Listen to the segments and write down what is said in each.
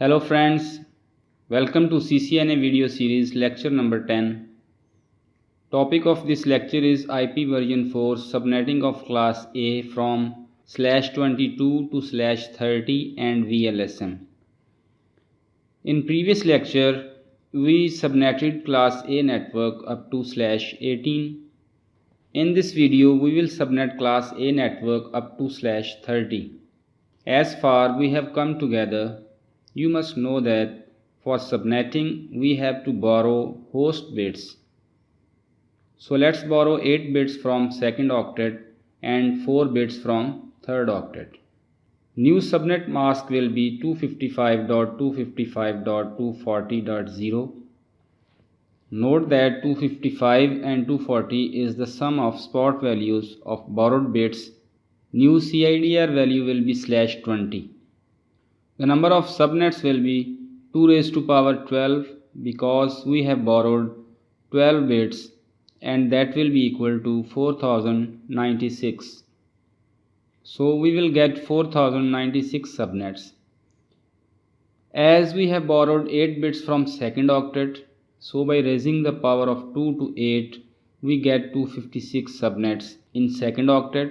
Hello friends, welcome to Ccna video series lecture number 10. Topic of this lecture is IP version 4 subnetting of class A from /22 to /30 and VLSM. In previous lecture, we subnetted class A network up to /18. In this video, we will subnet class A network up to /30. As far we have come together, you must know that for subnetting we have to borrow host bits. So let's borrow 8 bits from second octet and 4 bits from third octet. New subnet mask will be 255.255.240.0. Note that 255 and 240 is the sum of spot values of borrowed bits. New CIDR value will be /20. The number of subnets will be 2 raised to power 12 because we have borrowed 12 bits and that will be equal to 4096. So we will get 4096 subnets. As we have borrowed 8 bits from second octet, so by raising the power of 2 to 8 we get 256 subnets in second octet,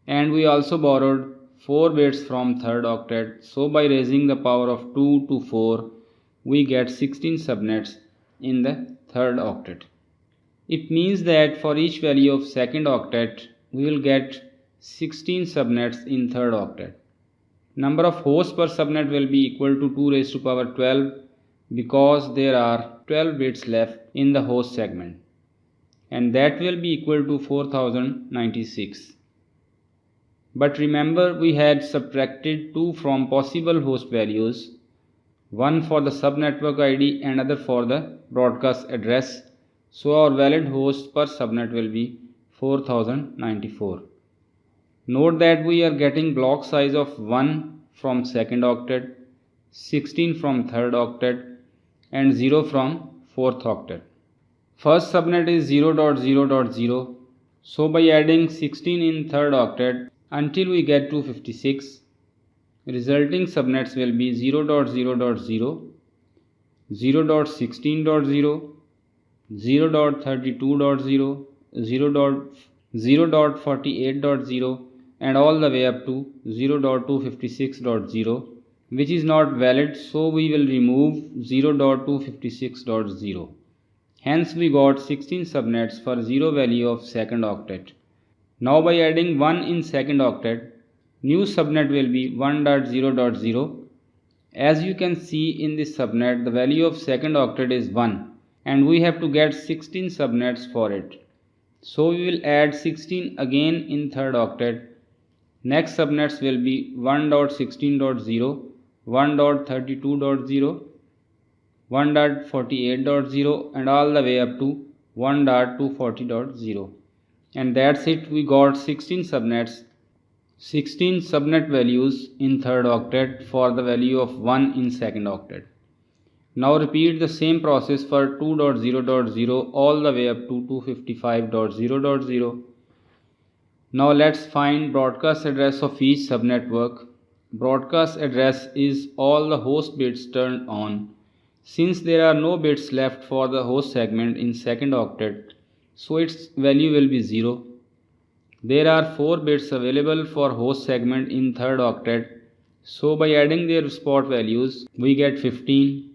and we also borrowed 4 bits from third octet, so by raising the power of 2 to 4 we get 16 subnets in the third octet. It means that for each value of second octet we will get 16 subnets in third octet. Number of hosts per subnet will be equal to 2 raised to power 12 because there are 12 bits left in the host segment, and that will be equal to 4096. But remember, we had subtracted 2 from possible host values, one for the subnetwork ID and other for the broadcast address. So our valid host per subnet will be 4094. Note that we are getting block size of 1 from second octet, 16 from third octet and 0 from fourth octet. First subnet is 0.0.0. So by adding 16 in third octet until we get 256, resulting subnets will be 0.0.0, 0.16.0, 0.32.0, 0.48.0 and all the way up to 0.256.0, which is not valid, so we will remove 0.256.0. Hence we got 16 subnets for 0 value of second octet. Now by adding 1 in second octet, new subnet will be 1.0.0. As you can see in this subnet, the value of second octet is 1 and we have to get 16 subnets for it. So we will add 16 again in third octet. Next subnets will be 1.16.0, 1.32.0, 1.48.0 and all the way up to 1.240.0. And that's it, we got 16 subnets, 16 subnet values in third octet for the value of 1 in second octet. Now repeat the same process for 2.0.0 all the way up to 255.0.0. Now let's find broadcast address of each subnetwork. Broadcast address is all the host bits turned on. Since there are no bits left for the host segment in second octet, so its value will be 0. There are 4 bits available for host segment in third octet, so by adding their spot values we get 15.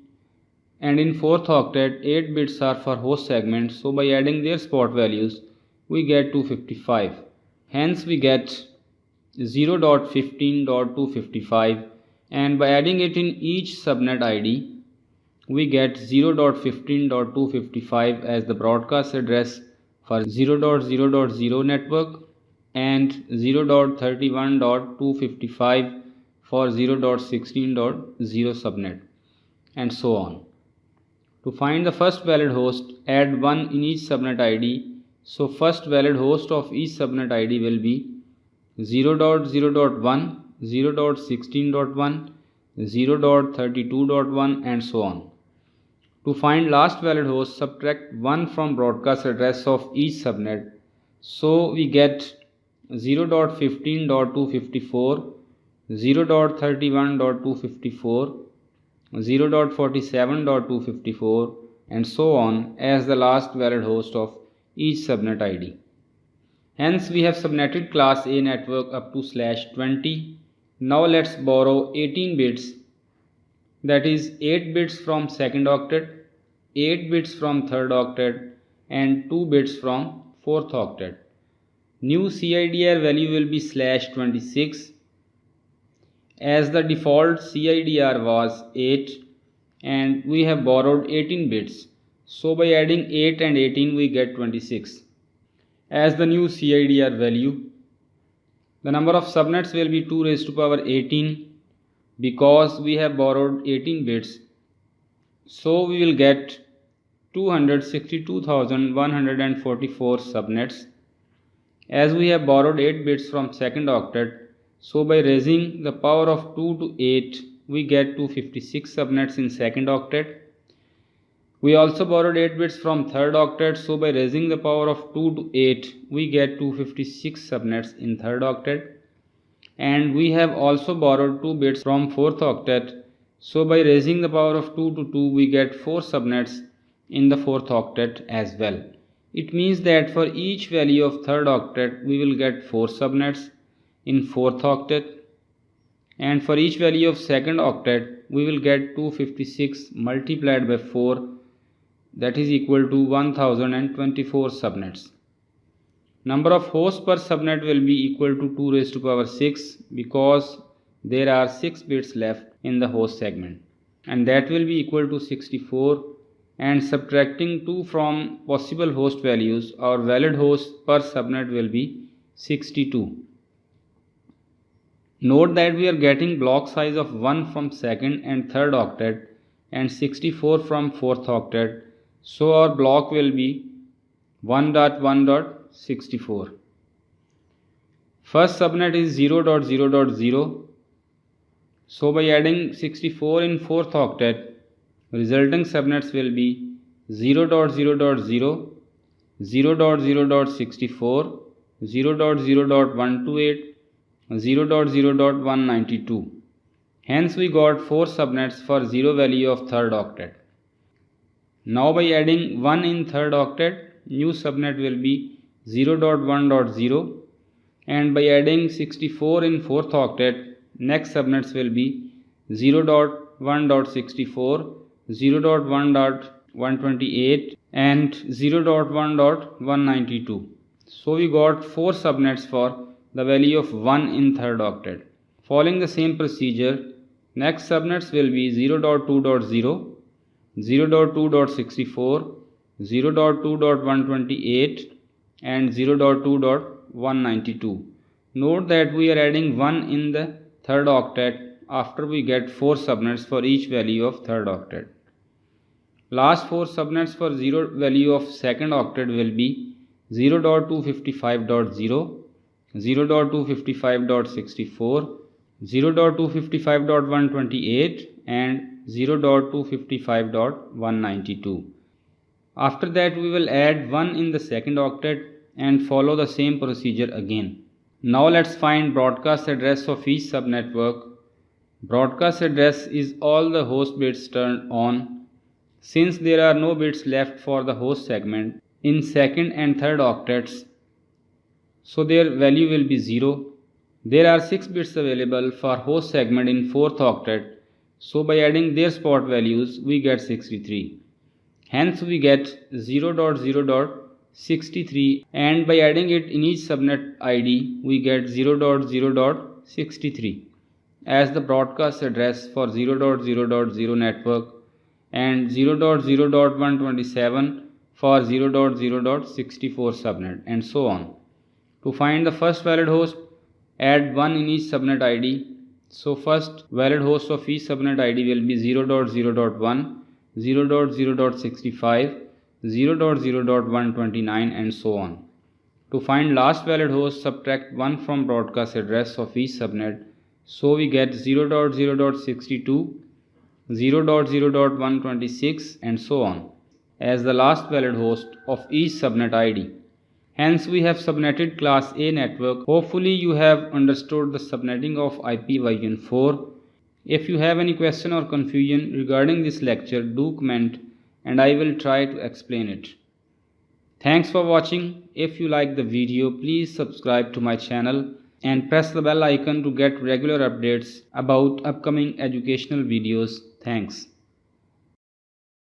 And in fourth octet 8 bits are for host segment, so by adding their spot values we get 255. Hence we get 0.15.255, and by adding it in each subnet ID we get 0.15.255 as the broadcast address for 0.0.0 network and 0.31.255 for 0.16.0 subnet, and so on. To find the first valid host, add 1 in each subnet ID. So first valid host of each subnet ID will be 0.0.1, 0.16.1, 0.32.1 and so on. To find last valid host, subtract 1 from broadcast address of each subnet. So we get 0.15.254, 0.31.254, 0.47.254 and so on as the last valid host of each subnet ID. Hence we have subnetted class A network up to /20. Now let's borrow 18 bits, that is 8 bits from second octet, 8 bits from third octet and 2 bits from fourth octet. New CIDR value will be /26 as the default CIDR was 8 and we have borrowed 18 bits. So by adding 8 and 18 we get 26 as the new CIDR value. The number of subnets will be 2 raised to power 18 because we have borrowed 18 bits. So we will get 262,144 subnets as we have borrowed 8 bits from second octet. So by raising the power of 2 to 8 we get 256 subnets in second octet. We also borrowed 8 bits from third octet, so by raising the power of 2 to 8 we get 256 subnets in third octet. And we have also borrowed 2 bits from fourth octet, so by raising the power of 2 to 2 we get 4 subnets in the fourth octet as well. It means that for each value of third octet we will get 4 subnets in fourth octet, and for each value of second octet we will get 256 multiplied by 4, that is equal to 1024 subnets. Number of hosts per subnet will be equal to 2 raised to power 6 because there are 6 bits left in the host segment, and that will be equal to 64, and subtracting 2 from possible host values, our valid host per subnet will be 62. Note that we are getting block size of 1 from second and third octet and 64 from fourth octet, so our block will be 1.1.64. First subnet is 0.0.0, so by adding 64 in fourth octet, resulting subnets will be 0.0.0, 0.0.64, 0.0.128, 0.0.192. Hence we got 4 subnets for 0 value of third octet. Now by adding 1 in third octet, new subnet will be 0.1.0, and by adding 64 in fourth octet, next subnets will be 0.1.64, 0.1.128 and 0.1.192. So we got 4 subnets for the value of 1 in third octet. Following the same procedure, next subnets will be 0.2.0, 0.2.64, 0.2.128 and 0.2.192. Note that we are adding 1 in the third octet after we get 4 subnets for each value of third octet. Last 4 subnets for 0 value of second octet will be 0.255.0, 0.255.64, 0.255.128 and 0.255.192. After that we will add 1 in the second octet and follow the same procedure again. Now let's find broadcast address of each subnetwork. Broadcast address is all the host bits turned on. Since there are no bits left for the host segment in second and third octets, so their value will be 0. There are 6 bits available for host segment in fourth octet, so by adding their spot values we get 63. Hence we get 0.0.63, and by adding it in each subnet ID we get 0.0.63 as the broadcast address for 0.0.0 network and 0.0.127 for 0.0.64 subnet and so on. To find the first valid host, add 1 in each subnet ID. So first valid host of each subnet ID will be 0.0.1, 0.0.65, 0.0.129 and so on. To find last valid host, subtract 1 from broadcast address of each subnet. So we get 0.0.62, 0.0.126 and so on as the last valid host of each subnet ID. Hence we have subnetted class A network. Hopefully you have understood the subnetting of IPv4. If you have any question or confusion regarding this lecture, do comment and I will try to explain it. Thanks for watching. If you like the video, please subscribe to my channel and press the bell icon to get regular updates about upcoming educational videos. Thanks.